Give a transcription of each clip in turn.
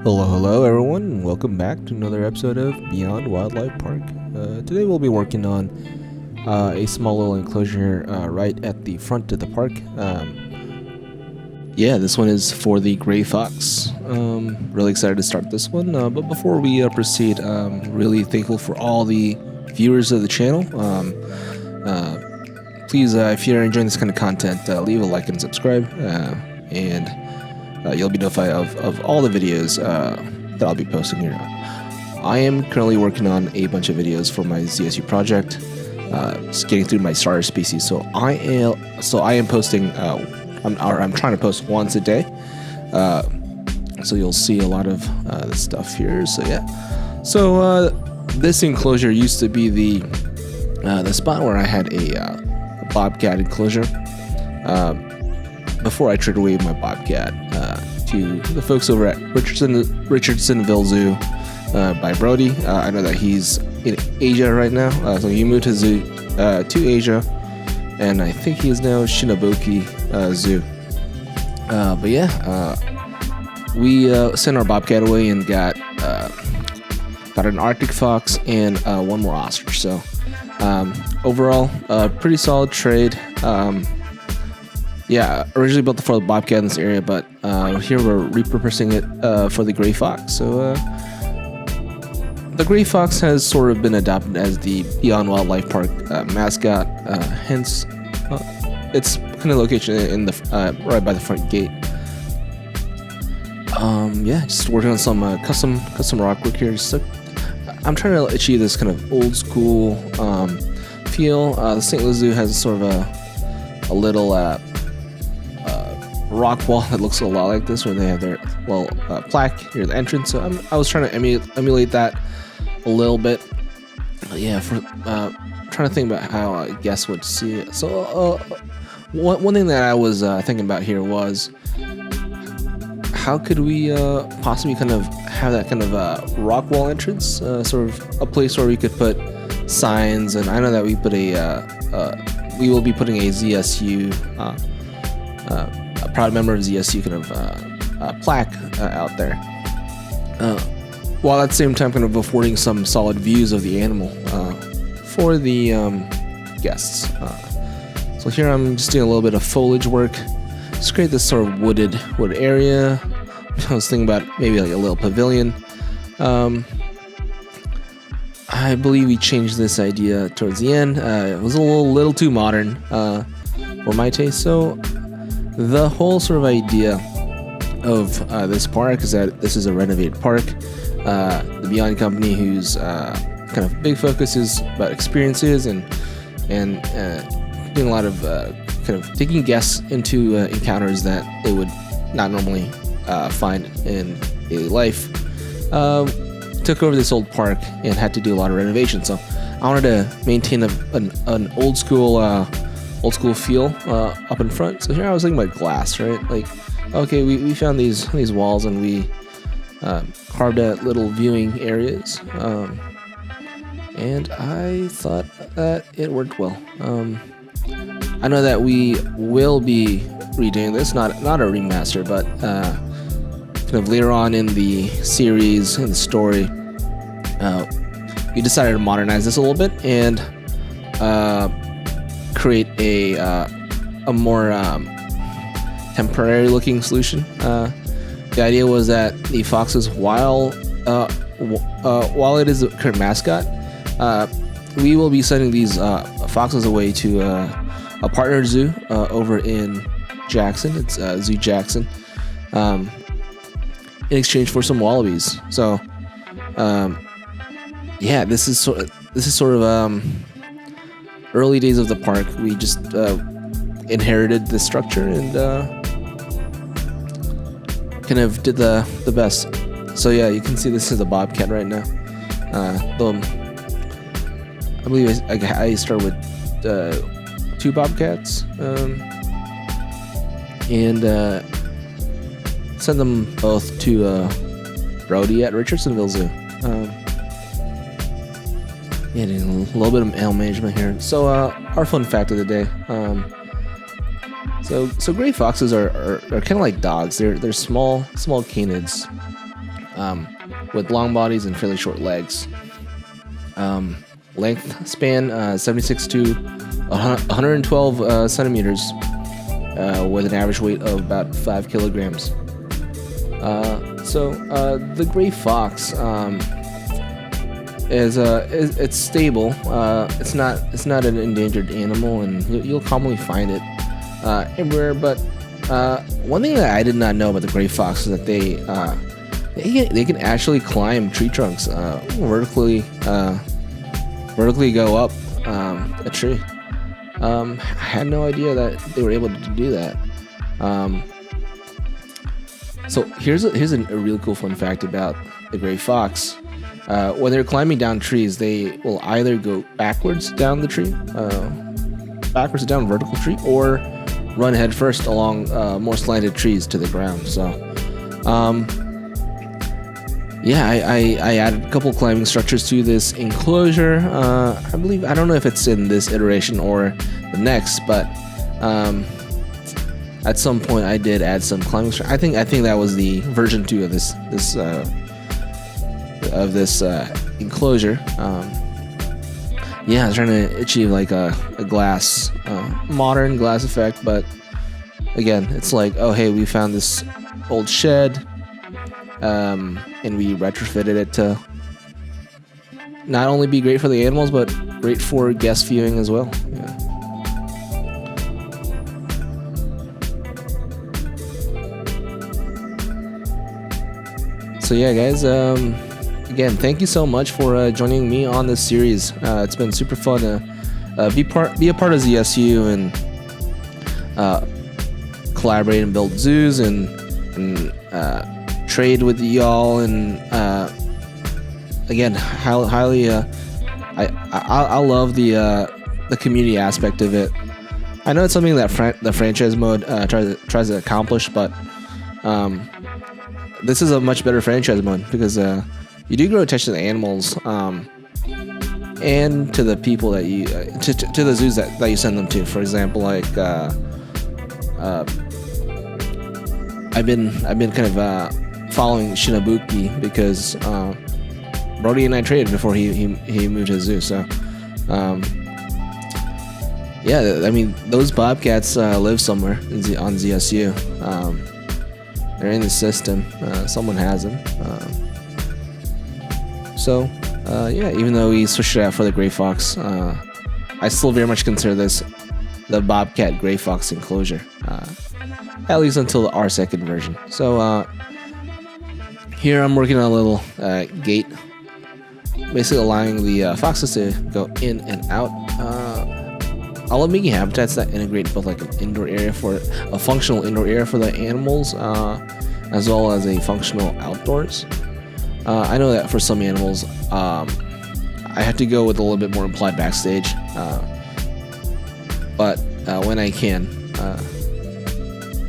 Hello everyone, and welcome back to another episode of Beyond Wildlife Park. Today we'll be working on a small little enclosure right at the front of the park. This one is for the gray fox. Really excited to start this one, but before we proceed, really thankful for all the viewers of the channel. Please, if you're enjoying this kind of content, leave a like and subscribe, and you'll be notified of all the videos that I'll be posting here. I am currently working on a bunch of videos for my ZSU project, just getting through my starter species. So I am posting. I'm trying to post once a day. So you'll see a lot of the stuff here. So yeah. So this enclosure used to be the spot where I had a bobcat enclosure. Before I traded away my bobcat to the folks over at Richardsonville Zoo by Brody. I know that he's in Asia right now, so he moved his zoo to Asia, and I think he is now Shinaboki Zoo. But yeah, we sent our bobcat away and got an Arctic fox and one more ostrich. So overall, pretty solid trade. Yeah, originally built for the bobcat in this area, but here we're repurposing it for the gray fox. So the gray fox has sort of been adopted as the Beyond Wildlife Park mascot. Hence, its kind of location in the right by the front gate. Yeah, just working on some custom rockwork here. So I'm trying to achieve this kind of old school feel. The St. Louis Zoo has sort of a little rock wall that looks a lot like this, where they have their plaque near the entrance. So I was trying to emulate that a little bit. But yeah, for trying to think about how I guess would see it. So one thing that I was thinking about here was, how could we possibly kind of have that kind of rock wall entrance, sort of a place where we could put signs. And I know that we will be putting a ZSU, a proud member of ZSU kind of plaque out there, while at the same time kind of affording some solid views of the animal for the guests. So here I'm just doing a little bit of foliage work, just create this sort of wooded area. I was thinking about maybe like a little pavilion. I believe we changed this idea towards the end. It was a little too modern for my taste. So the whole sort of idea of this park is that this is a renovated park. The Beyond Company, whose kind of big focus is about experiences and doing a lot of kind of taking guests into encounters that they would not normally find in daily life, took over this old park and had to do a lot of renovation. So I wanted to maintain an old school feel up in front. So here I was thinking about glass, right? Like, okay, we found these walls and we carved out little viewing areas, and I thought that it worked well. I know that we will be redoing this, not a remaster, but kind of later on in the series, in the story, we decided to modernize this a little bit and create a more temporary looking solution. The idea was that the foxes, while it is a current mascot, we will be sending these foxes away to a partner zoo over in Jackson. It's Zoo Jackson, in exchange for some wallabies. So yeah, this is sort of early days of the park. We just inherited this structure and kind of did the best. So yeah, you can see this is a bobcat right now. I believe I started with 2 bobcats, and sent them both to Brody at Richardsonville Zoo. Yeah, doing a little bit of animal management here. So our fun fact of the day. So gray foxes are kind of like dogs. They're small canids. with long bodies and fairly short legs. Length span 76 to 112 centimeters, with an average weight of about 5 kilograms. So the gray fox it's stable. It's not an endangered animal, and you'll commonly find it everywhere. But one thing that I did not know about the gray fox is that they can actually climb tree trunks, vertically go up a tree. I had no idea that they were able to do that. So here's a really cool fun fact about the gray fox. When they're climbing down trees, they will either go backwards down the tree, backwards down a vertical tree, or run head first along more slanted trees to the ground. So, yeah, I added a couple climbing structures to this enclosure. I don't know if it's in this iteration or the next, but at some point I did add some climbing structure. I think that was the version 2 of this enclosure. Yeah, I was trying to achieve like a glass, modern glass effect, but again, it's like, oh hey, we found this old shed, and we retrofitted it to not only be great for the animals, but great for guest viewing as well. Yeah. So yeah, guys, again, thank you so much for joining me on this series. It's been super fun to be a part of ZSU and collaborate and build zoos and trade with y'all. And again, highly, I love the community aspect of it. I know it's something that the franchise mode tries to accomplish, but this is a much better franchise mode because you do grow attention to the animals, and to the people that you to the zoos that you send them to. For example, like I've been kind of following Shinabuki because Brody and I traded before he moved to the zoo. So yeah, I mean, those bobcats live somewhere on ZSU. They're in the system. Someone has them. So yeah, even though we switched it out for the gray fox, I still very much consider this the bobcat gray fox enclosure, at least until our second version. So here I'm working on a little gate, basically allowing the foxes to go in and out. I love making habitats that integrate both like an indoor area for a functional indoor area for the animals, as well as a functional outdoors. I know that for some animals, I have to go with a little bit more implied backstage, but when I can,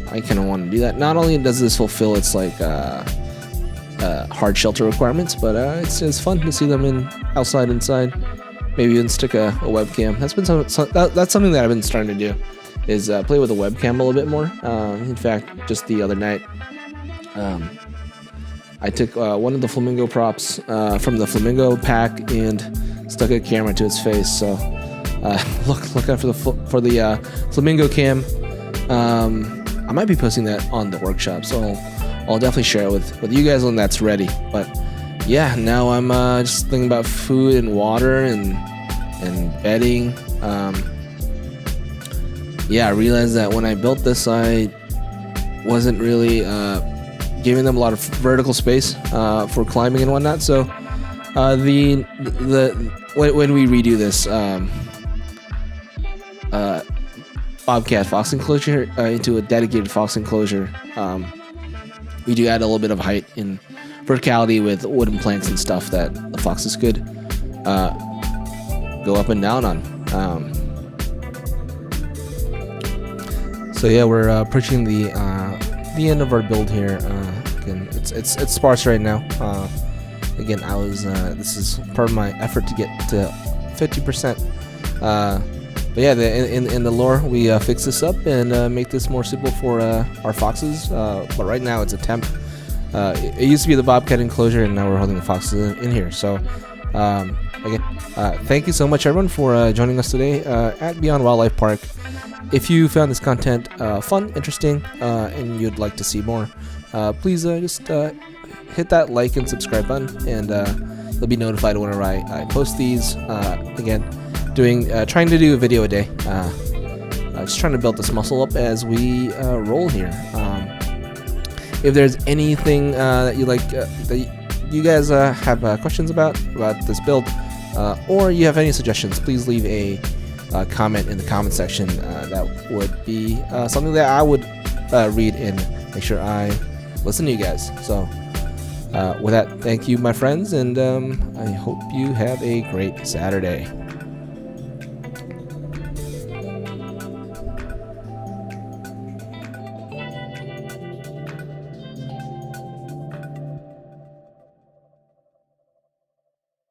I kind of want to do that. Not only does this fulfill its like hard shelter requirements, but it's fun to see them outside, inside. Maybe even stick a webcam. That's something that I've been starting to do, is play with a webcam a little bit more. In fact, just the other night, I took one of the flamingo props from the flamingo pack and stuck a camera to its face. So look out for the flamingo cam. I might be posting that on the workshop, so I'll definitely share it with you guys when that's ready. But yeah, now I'm just thinking about food and water and bedding. Yeah, I realized that when I built this, I wasn't really giving them a lot of vertical space for climbing and whatnot. So when we redo this bobcat fox enclosure into a dedicated fox enclosure, we do add a little bit of height in verticality with wooden planks and stuff that the foxes could go up and down on. So yeah, we're approaching the end of our build here. Again, it's sparse right now. Again, this is part of my effort to get to 50%. But yeah, in the lore, we fix this up and make this more suitable for our foxes. But right now, it's a temp It used to be the bobcat enclosure, and now we're holding the foxes in here. So again, thank you so much everyone for joining us today at Beyond Wildlife Park. If you found this content fun, interesting, and you'd like to see more, please just hit that like and subscribe button, and you'll be notified whenever I post these. Again, trying to do a video a day. Just trying to build this muscle up as we roll here. If there's anything that you like, that you guys have questions about this build, or you have any suggestions, please leave a comment in the comment section. That would be something that I would read and make sure I listen to you guys. So with that, thank you, my friends, and I hope you have a great Saturday.